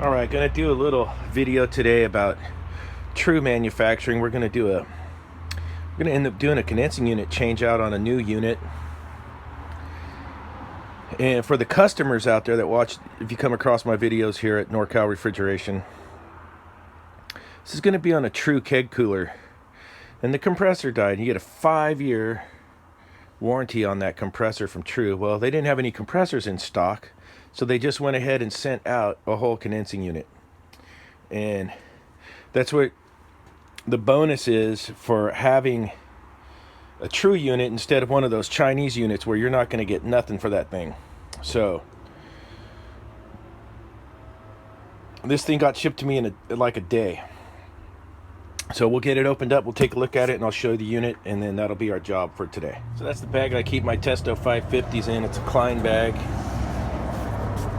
All right, gonna do a little video today about true manufacturing. We're gonna end up doing a condensing unit change out on a new unit. And for the customers out there that watch, if you come across my videos here at NorCal Refrigeration, this is gonna be on a true keg cooler. And the compressor died. You get a 5-year warranty on that compressor from True. Well, they didn't have any compressors in stock, so they just went ahead and sent out a whole condensing unit. And that's what the bonus is for having a True unit instead of one of those Chinese units where you're not going to get nothing for that thing. So this thing got shipped to me in like a day. So we'll get it opened up, we'll take a look at it, and I'll show you the unit, and then that'll be our job for today. So that's the bag I keep my Testo 550s in. It's a Klein bag.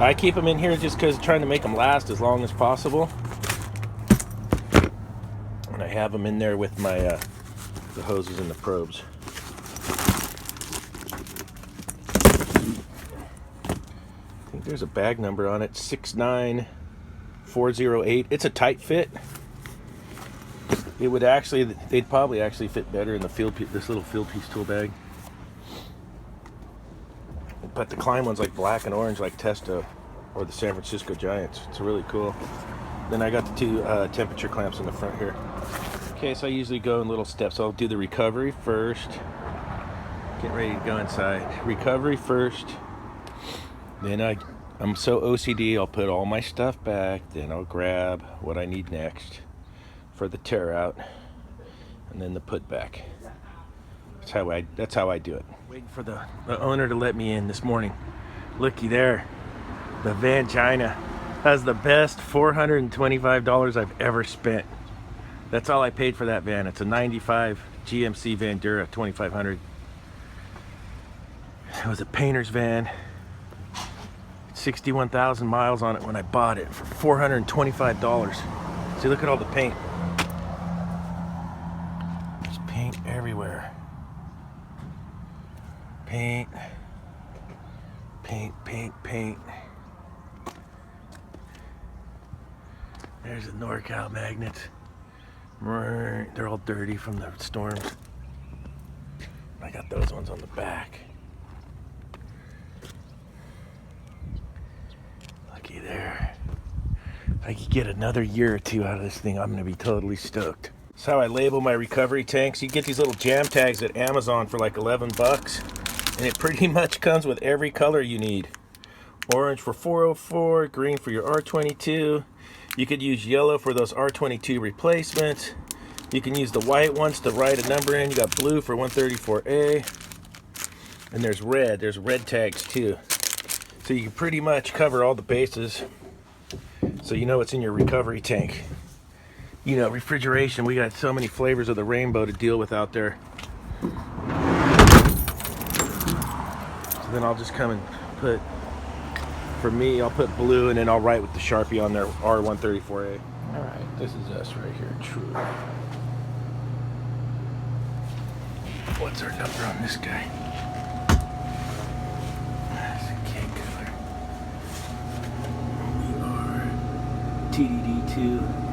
I keep them in here just because I'm trying to make them last as long as possible. And I have them in there with my the hoses and the probes. I think there's a bag number on it, 69408. It's a tight fit. It would actually, they'd probably actually fit better in the this little field piece tool bag. But the Klein one's like black and orange like Testo or the San Francisco Giants. It's really cool. Then I got the two temperature clamps in the front here. Okay, so I usually go in little steps. I'll do the recovery first. Get ready to go inside. Recovery first. Then I'm so OCD, I'll put all my stuff back. Then I'll grab what I need next for the tear out, and then the put back. That's how I do it. Waiting for the owner to let me in this morning. Looky there, the Vangina has the best $425 I've ever spent. That's all I paid for that van. It's a 95 GMC Vandura 2500. It was a painter's van. 61,000 miles on it when I bought it for $425. See, look at all the paint. Paint everywhere. Paint. There's the NorCal magnets. They're all dirty from the storms. I got those ones on the back. Looky there. If I could get another year or two out of this thing, I'm gonna be totally stoked. That's how I label my recovery tanks. You get these little jam tags at Amazon for like 11 bucks, and it pretty much comes with every color you need. Orange for 404, green for your R22. You could use yellow for those R22 replacements. You can use the white ones to write a number in. You got blue for 134A. And there's red tags too. So you can pretty much cover all the bases, so you know what's in your recovery tank. You know, refrigeration, we got so many flavors of the rainbow to deal with out there. So then I'll just come and put, for me, I'll put blue, and then I'll write with the Sharpie on there, R134A. All right, this is us right here, True. What's our number on this guy? That's a keg cooler. We are TDD2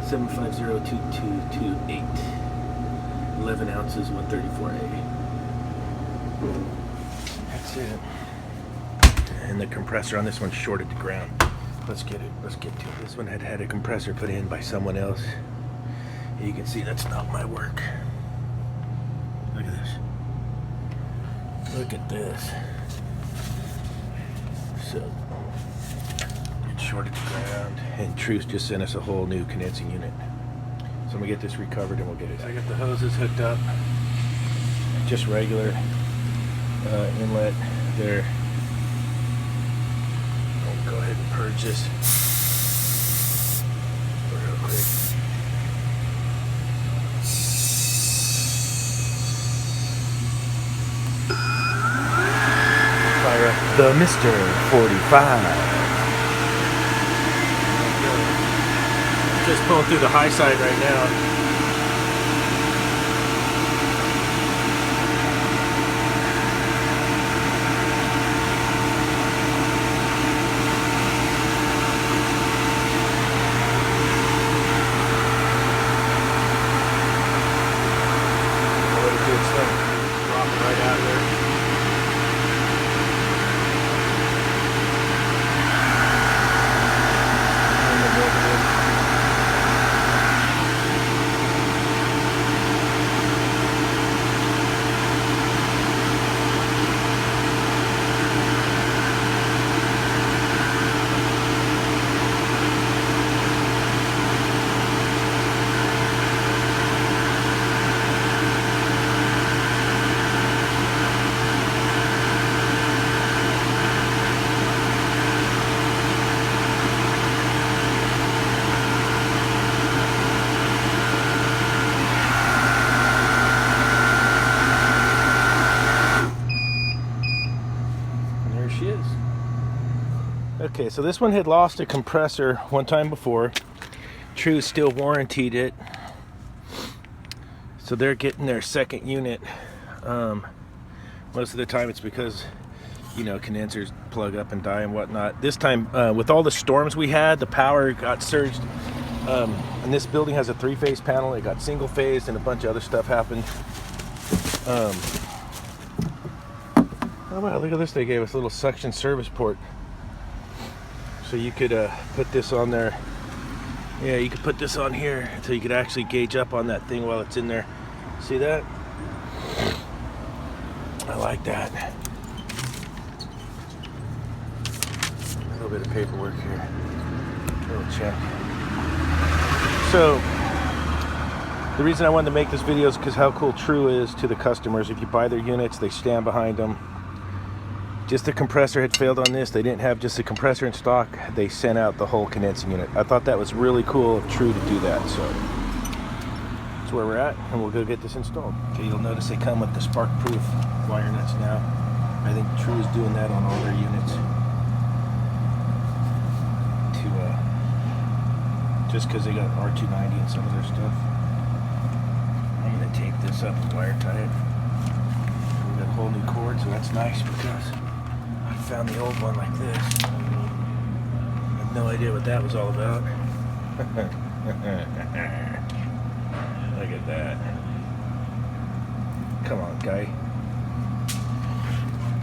7502228. 11 ounces, 134A. That's it. And the compressor on this one's shorted to ground. Let's get to it. This one had a compressor put in by someone else. You can see that's not my work. Look at this. Look at this. So it's shorted to ground, and Truce just sent us a whole new condensing unit. So I'm gonna get this recovered and we'll get it. I got the hoses hooked up. Just regular inlet there. I'll go ahead and purge this real quick. Fire up the Mr. 45. Just pulling through the high side right now. Okay, so this one had lost a compressor one time before. True still warrantied it. So they're getting their second unit. Most of the time it's because, you know, condensers plug up and die and whatnot. This time, with all the storms we had, the power got surged. And this building has a 3-phase panel. It got single phase and a bunch of other stuff happened. Oh wow, look at this. They gave us a little suction service port. So you could put this on there. Yeah, you could put this on here so you could actually gauge up on that thing while it's in there. See that? I like that. A little bit of paperwork here. A little check. So, the reason I wanted to make this video is because how cool True is to the customers. If you buy their units, they stand behind them. Just the compressor had failed on this. They didn't have just the compressor in stock. They sent out the whole condensing unit. I thought that was really cool of True to do that. So that's where we're at, and we'll go get this installed. Okay, you'll notice they come with the spark-proof wire nuts now. I think True is doing that on all their units. Just because they got R290 and some of their stuff. I'm going to tape this up and wire tie it. We got a whole new cord, so that's nice because I found the old one like this. I have no idea what that was all about. Look at that. Come on, guy.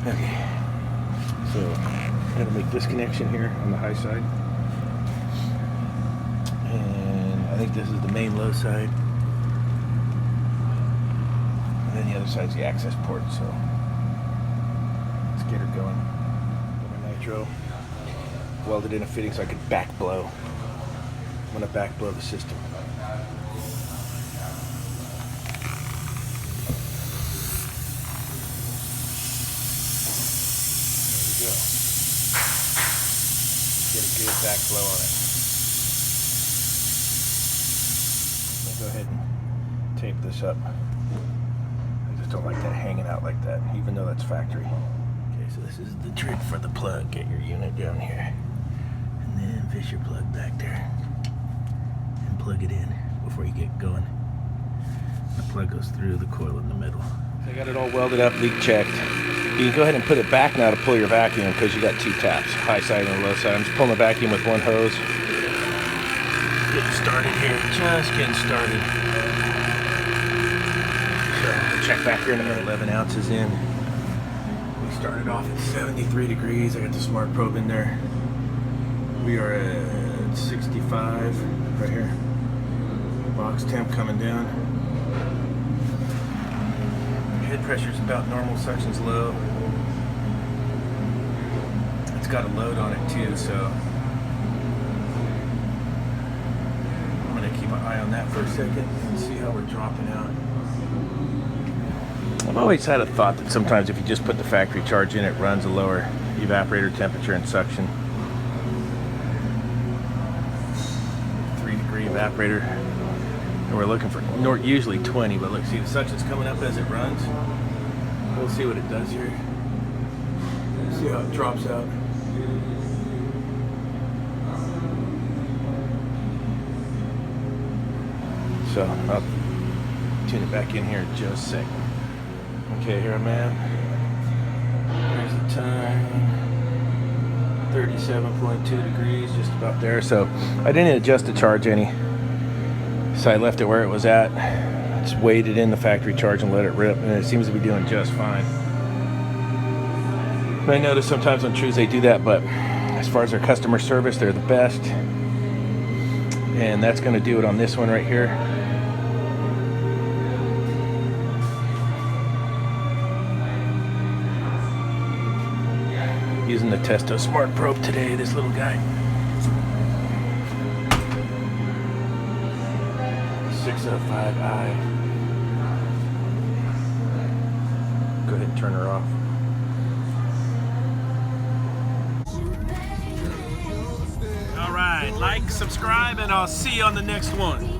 Okay. So, I'm going to make this connection here on the high side. And I think this is the main low side. And then the other side's the access port, so let's get her going. Put my nitro. Welded in a fitting so I could back blow. I'm gonna back blow the system. There we go. Get a good back blow on it. Go ahead and tape this up. I just don't like that hanging out like that, even though that's factory. Okay, so this is the trick for the plug. Get your unit down here, and then fish your plug back there, and plug it in before you get going. The plug goes through the coil in the middle. So I got it all welded up, leak checked. You can go ahead and put it back now to pull your vacuum because you got two taps, high side and low side. I'm just pulling the vacuum with one hose. Getting started here, just getting started. So we'll check back here in a minute. 11 ounces in. We started off at 73 degrees. I got the smart probe in there. We are at 65 right here. Box temp coming down. Head pressure's about normal, suction's low. It's got a load on it too, so keep an eye on that for a second and see how we're dropping out. I've always had a thought that sometimes if you just put the factory charge in, it runs a lower evaporator temperature and suction. 3-degree evaporator, and we're looking for usually 20, but look, see the suction's coming up as it runs. We'll see what it does here. See how it drops out. So I'll tune it back in here in just a second. Okay, here I'm at. There's the time. 37.2 degrees, just about there. So I didn't adjust the charge any. So I left it where it was at. Just weighted in the factory charge and let it rip, and it seems to be doing just fine. I notice sometimes on Trues they do that, but as far as their customer service, they're the best. And that's going to do it on this one right here. Using the Testo Smart Probe today, this little guy. 605i. Go ahead and turn her off. All right, like, subscribe, and I'll see you on the next one.